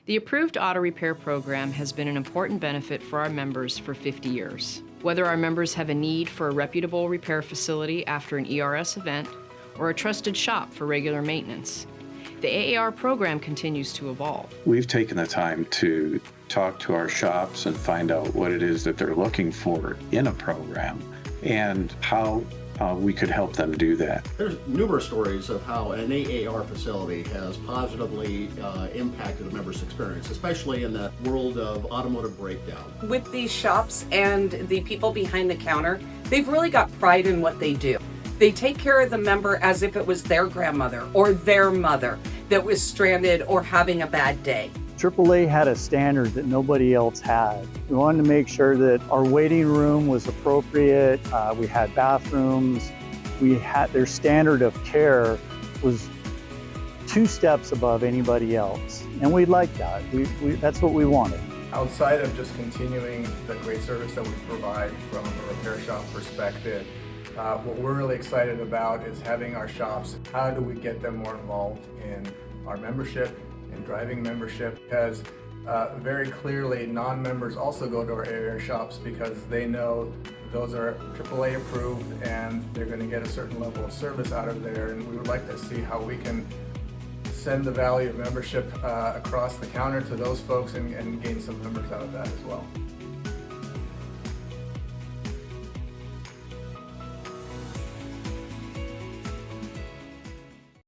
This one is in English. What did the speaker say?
The approved auto repair program has been an important benefit for our members for 50 years. Whether our members have a need for a reputable repair facility after an ERS event or a trusted shop for regular maintenance, the AAR program continues to evolve. We've taken the time to talk to our shops and find out what it is that they're looking for in a program and how we could help them do that. There's numerous stories of how an AAR facility has positively impacted a member's experience, especially in the world of automotive breakdown. With these shops and the people behind the counter, they've really got pride in what they do. They take care of the member as if it was their grandmother or their mother that was stranded or having a bad day. AAA had a standard that nobody else had. We wanted to make sure that our waiting room was appropriate. We had bathrooms. Their standard of care was 2 steps above anybody else. And we liked that. That's what we wanted. Outside of just continuing the great service that we provide from a repair shop perspective, what we're really excited about is having our shops, how do we get them more involved in our membership and driving membership, because very clearly non-members also go to our area shops because they know those are AAA approved and they're going to get a certain level of service out of there, and we would like to see how we can send the value of membership across the counter to those folks and gain some members out of that as well.